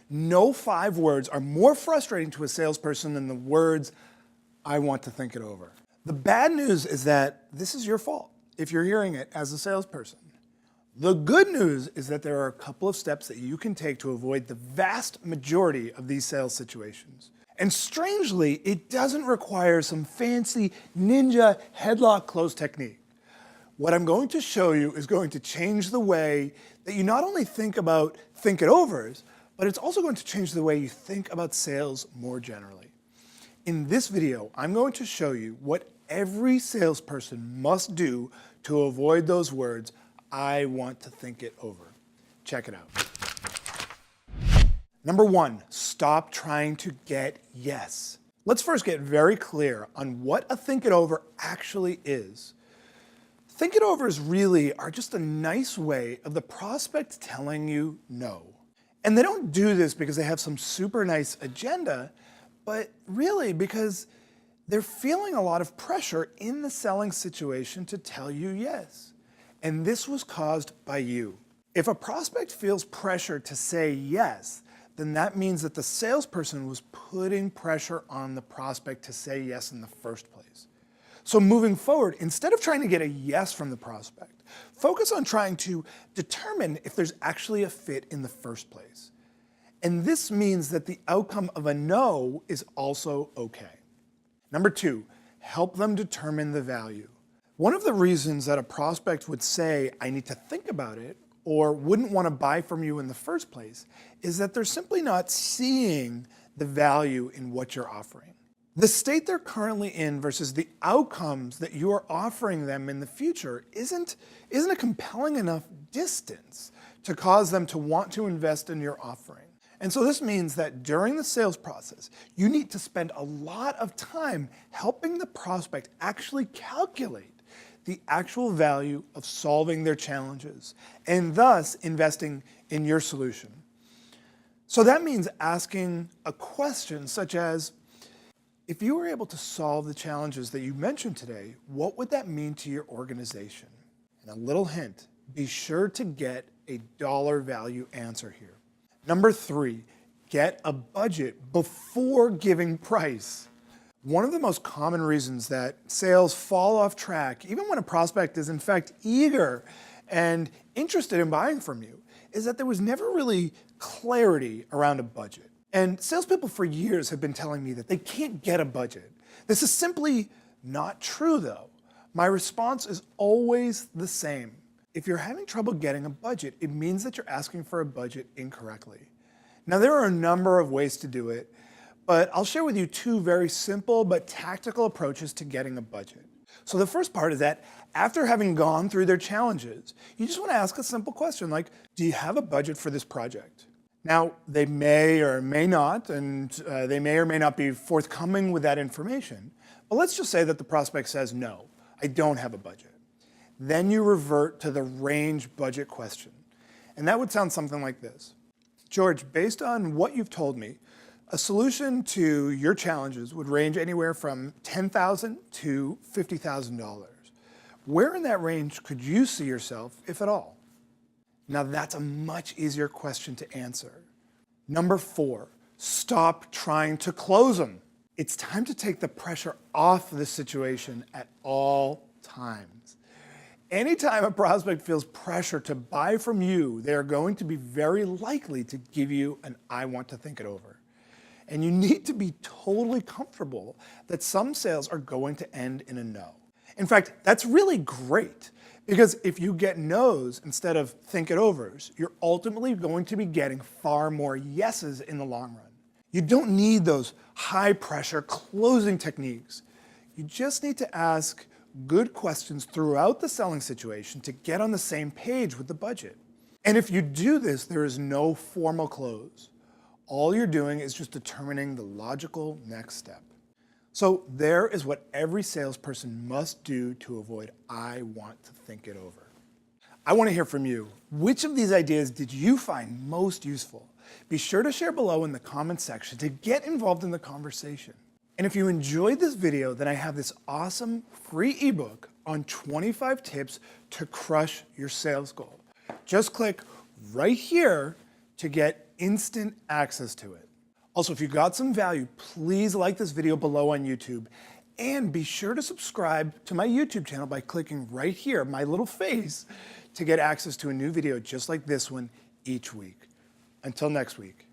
No 5 words are more frustrating to a salesperson than the words, "I want to think it over." The bad news is that this is your fault if you're hearing it as a salesperson. The good news is that there are a couple of steps that you can take to avoid the vast majority of these sales situations. And strangely, it doesn't require some fancy ninja headlock close technique. What I'm going to show you is going to change the way that you not only think about think it overs, but it's also going to change the way you think about sales more generally. In this video, I'm going to show you what every salesperson must do to avoid those words, "I want to think it over." Check it out. Number 1, stop trying to get yes. Let's first get very clear on what a think it over actually is. Think it overs really are just a nice way of the prospect telling you no. And they don't do this because they have some super nice agenda, but really because they're feeling a lot of pressure in the selling situation to tell you yes. And this was caused by you. If a prospect feels pressure to say yes, then that means that the salesperson was putting pressure on the prospect to say yes in the first place. So moving forward, instead of trying to get a yes from the prospect, focus on trying to determine if there's actually a fit in the first place. And this means that the outcome of a no is also okay. Number 2, help them determine the value. One of the reasons that a prospect would say, "I need to think about it," or wouldn't want to buy from you in the first place, is that they're simply not seeing the value in what you're offering. The state they're currently in versus the outcomes that you are offering them in the future isn't a compelling enough distance to cause them to want to invest in your offering. And so this means that during the sales process, you need to spend a lot of time helping the prospect actually calculate the actual value of solving their challenges and thus investing in your solution. So that means asking a question such as, if you were able to solve the challenges that you mentioned today, what would that mean to your organization? And a little hint, be sure to get a dollar value answer here. Number 3, get a budget before giving price. One of the most common reasons that sales fall off track, even when a prospect is in fact eager and interested in buying from you, is that there was never really clarity around a budget. And salespeople for years have been telling me that they can't get a budget. This is simply not true though. My response is always the same. If you're having trouble getting a budget, it means that you're asking for a budget incorrectly. Now there are a number of ways to do it, but I'll share with you 2 very simple but tactical approaches to getting a budget. So the first part is that after having gone through their challenges, you just want to ask a simple question like, do you have a budget for this project? Now, they may or may not, and they may or may not be forthcoming with that information, but let's just say that the prospect says, no, I don't have a budget. Then you revert to the range budget question. And that would sound something like this. George, based on what you've told me, a solution to your challenges would range anywhere from $10,000 to $50,000. Where in that range could you see yourself, if at all? Now that's a much easier question to answer. Number 4, stop trying to close them. It's time to take the pressure off the situation at all times. Anytime a prospect feels pressure to buy from you, they are going to be very likely to give you an "I want to think it over." And you need to be totally comfortable that some sales are going to end in a no. In fact, that's really great because if you get no's instead of think it overs, you're ultimately going to be getting far more yeses in the long run. You don't need those high pressure closing techniques. You just need to ask good questions throughout the selling situation to get on the same page with the budget. And if you do this, there is no formal close. All you're doing is just determining the logical next step. So there is what every salesperson must do to avoid "I want to think it over." I want to hear from you. Which of these ideas did you find most useful? Be sure to share below in the comments section to get involved in the conversation. And if you enjoyed this video, then I have this awesome free ebook on 25 tips to crush your sales goal. Just click right here to get instant access to it. Also, if you got some value, please like this video below on YouTube and be sure to subscribe to my YouTube channel by clicking right here, my little face, to get access to a new video just like this one each week. Until next week.